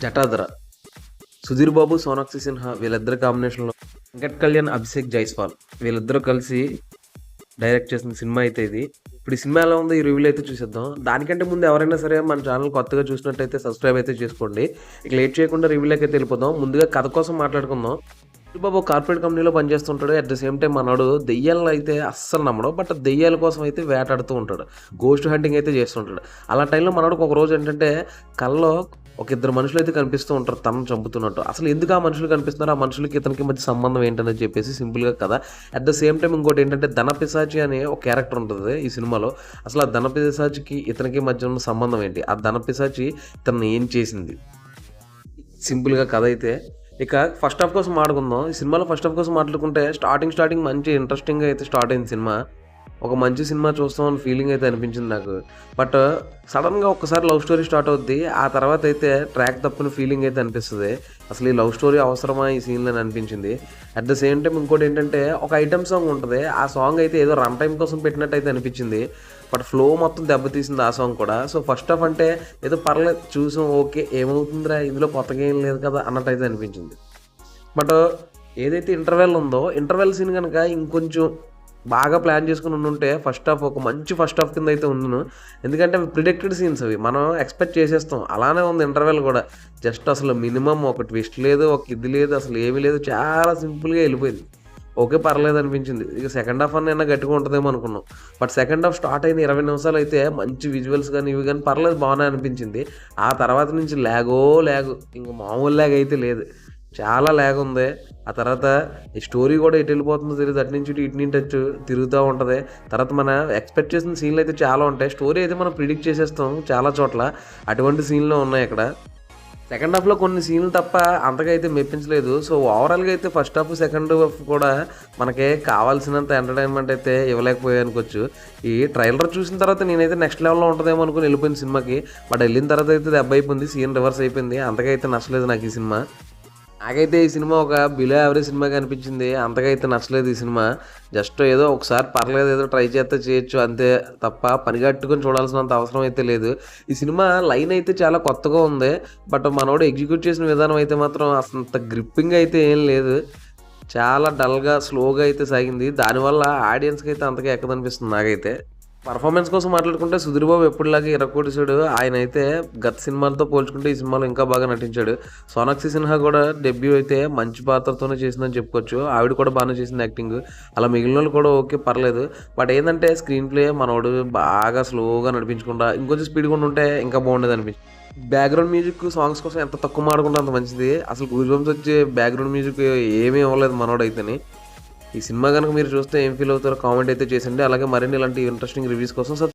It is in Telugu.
జటాధర, సుధీర్ బాబు, సోనాక్షి సిన్హా వీళ్ళిద్దరి కాంబినేషన్లో వెంకట్ కళ్యాణ్, అభిషేక్ జైస్వాల్ వీళ్ళిద్దరూ కలిసి డైరెక్ట్ చేసిన సినిమా అయితే ఇది. ఇప్పుడు ఈ సినిమా ఎలా ఉందో ఈ రివ్యూలో అయితే చూసేద్దాం. దానికంటే ముందు ఎవరైనా సరే మన ఛానల్ కొత్తగా చూసినట్టయితే సబ్స్క్రైబ్ అయితే చేసుకోండి. ఇక లేట్ చేయకుండా రివ్యూలోకి అయితే వెళ్ళిపోదాం. ముందుగా కథ కోసం మాట్లాడుకుందాం. సుధీర్ బాబు కార్పొరేట్ కంపెనీలో పనిచేస్తుంటాడు. అట్ ద సేమ్ టైం మనోడు దెయ్యాలను అయితే అస్సలు నమ్మడు, బట్ దెయ్యాల కోసం అయితే వేటాడుతూ ఉంటాడు. గోస్ట్ హంటింగ్ అయితే చేస్తుంటాడు. అలా టైంలో మనోడికి ఒక రోజు ఏంటంటే కల్లో ఒక ఇద్దరు మనుషులు అయితే కనిపిస్తూ ఉంటారు తనను చంపుతున్నట్టు. అసలు ఎందుకు ఆ మనుషులు కనిపిస్తున్నారు, ఆ మనుషులకి ఇతనికి మధ్య సంబంధం ఏంటని చెప్పేసి సింపుల్గా కదా. అట్ ద సేమ్ టైం ఇంకోటి ఏంటంటే ధనపిశాచి అనే ఒక క్యారెక్టర్ ఉంటుంది ఈ సినిమాలో. అసలు ఆ ధనపిశాచికి ఇతనికి మధ్య ఉన్న సంబంధం ఏంటి, ఆ ధనపిశాచి ఇతన్ని ఏం చేసింది, సింపుల్గా కథ అయితే. ఇక ఫస్ట్ హాఫ్ కోసం మాట్లాడుకుందాం. ఈ సినిమాలో ఫస్ట్ హాఫ్ కోసం మాట్లాడుకుంటే స్టార్టింగ్ మంచి ఇంట్రెస్టింగ్గా అయితే స్టార్ట్ అయింది సినిమా. ఒక మంచి సినిమా చూస్తామని ఫీలింగ్ అయితే అనిపించింది నాకు. బట్ సడన్గా ఒక్కసారి లవ్ స్టోరీ స్టార్ట్ అవుద్ది. ఆ తర్వాత అయితే ట్రాక్ తప్పిన ఫీలింగ్ అయితే అనిపిస్తుంది. అసలు ఈ లవ్ స్టోరీ అవసరమా ఈ సీన్లో అని అనిపించింది. అట్ ద సేమ్ టైం ఇంకోటి ఏంటంటే ఒక ఐటమ్ సాంగ్ ఉంటుంది. ఆ సాంగ్ అయితే ఏదో రన్ టైం కోసం పెట్టినట్టు అయితే అనిపించింది. బట్ ఫ్లో మొత్తం దెబ్బతీసింది ఆ సాంగ్ కూడా. సో ఫస్ట్ హాఫ్ అంటే ఏదో పర్లేదు చూసాం, ఓకే ఏమవుతుందిరా ఇందులో కొత్తగా ఏం లేదు కదా అన్నట్టు అయితే అనిపించింది. బట్ ఏదైతే ఇంటర్వెల్ ఉందో ఇంటర్వెల్ సీన్ కనుక ఇంకొంచెం బాగా ప్లాన్ చేసుకుని ఉండుంటే ఫస్ట్ హాఫ్ ఒక మంచి ఫస్ట్ హాఫ్ కింద అయితే ఉండును. ఎందుకంటే అవి ప్రిడిక్టెడ్ సీన్స్, అవి మనం ఎక్స్పెక్ట్ చేసేస్తాం. అలానే ఉంది ఇంటర్వెల్ కూడా. జస్ట్ అసలు మినిమం ఒక ట్విస్ట్ లేదు, ఒక ఇది లేదు, అసలు ఏమీ లేదు, చాలా సింపుల్గా వెళ్ళిపోయింది. ఓకే పర్లేదు అనిపించింది. ఇక సెకండ్ హాఫ్ అన్న గట్టిగా ఉంటుందేమో అనుకున్నాం. బట్ సెకండ్ హాఫ్ స్టార్ట్ అయిన 20 నిమిషాలు అయితే మంచి విజువల్స్ కానీ ఇవి కానీ పర్లేదు బాగానే అనిపించింది. ఆ తర్వాత నుంచి ల్యాగ్ ఇంక మామూలు ల్యాగ్ అయితే లేదు, చాలా ల్యాగ్ ఉంది. ఆ తర్వాత ఈ స్టోరీ కూడా ఎటు వెళ్ళిపోతుందో తెలియదు, అటు నుంచి ఇటు నుంచి టచ్ తిరుగుతూ ఉంటుంది. తర్వాత మన ఎక్స్పెక్ట్ చేసిన సీన్లు అయితే చాలా ఉంటాయి. స్టోరీ అయితే మనం ప్రిడిక్ట్ చేసేస్తాం చాలా చోట్ల, అటువంటి సీన్లు ఉన్నాయి ఇక్కడ. సెకండ్ హాఫ్లో కొన్ని సీన్లు తప్ప అంతగా అయితే మెప్పించలేదు. సో ఓవరాల్గా అయితే ఫస్ట్ హాఫ్ సెకండ్ హాఫ్ కూడా మనకి కావాల్సినంత ఎంటర్టైన్మెంట్ అయితే ఇవ్వలేకపోయాయి అనుకోవచ్చు. ఈ ట్రైలర్ చూసిన తర్వాత నేనైతే నెక్స్ట్ లెవెల్లో ఉంటుందేమో అనుకుని వెళ్ళిపోయింది సినిమాకి. బట్ వెళ్ళిన తర్వాత అయితే దెబ్బ అయిపోయింది, సీన్ రివర్స్ అయిపోయింది. అంతగా అయితే నచ్చలేదు నాకు ఈ సినిమా. నాకైతే ఈ సినిమా ఒక బిలో యావరేజ్ సినిమాగా అనిపించింది. అంతగా అయితే నచ్చలేదు ఈ సినిమా. జస్ట్ ఏదో ఒకసారి పర్లేదు, ఏదో ట్రై చేస్తే చేయొచ్చు అంతే తప్ప పనిగట్టుకొని చూడాల్సినంత అవసరం అయితే లేదు. ఈ సినిమా లైన్ అయితే చాలా కొత్తగా ఉంది. బట్ మనోడు ఎగ్జిక్యూట్ చేసిన విధానం అయితే మాత్రం అంత గ్రిప్పింగ్ అయితే ఏం లేదు. చాలా డల్గా స్లోగా అయితే సాగింది. దానివల్ల ఆడియన్స్కి అయితే అంతగా ఎక్కదనిపిస్తుంది నాకైతే. పర్ఫార్మెన్స్ కోసం మాట్లాడుకుంటే సుధీర్ బాబు ఎప్పటిలాగే ఇరక్కొట్టేశాడు. ఆయన అయితే గత సినిమాలతో పోల్చుకుంటే ఈ సినిమాలో ఇంకా బాగా నటించాడు. సోనాక్షి సిన్హా కూడా డెబ్యూ అయితే మంచి పాత్రతోనే చేసిందని చెప్పుకోవచ్చు. ఆవిడ కూడా బాగానే చేసింది యాక్టింగ్. అలా మిగిలిన వాళ్ళు కూడా ఓకే పర్లేదు. బట్ ఏంటంటే స్క్రీన్ ప్లే మనోడు బాగా స్లోగా నడిపించకుండా ఇంకొంచెం స్పీడ్గా ఉంటే ఇంకా బాగుండేది అనిపించింది. బ్యాక్గ్రౌండ్ మ్యూజిక్ సాంగ్స్ కోసం ఎంత తక్కువ మాడుకుంటే అంత మంచిది. అసలు గూస్ బంప్స్ వచ్చే బ్యాక్గ్రౌండ్ మ్యూజిక్ ఏమీ ఇవ్వలేదు మనోడైతేనే. ఈ సినిమా కనుక మీరు చూస్తే ఏం ఫీల్ అవుతారో కామెంట్ అయితే చేసండి. అలాగే మరిన్ని ఇలాంటి ఇంట్రెస్టింగ్ రివ్యూస్ కోసం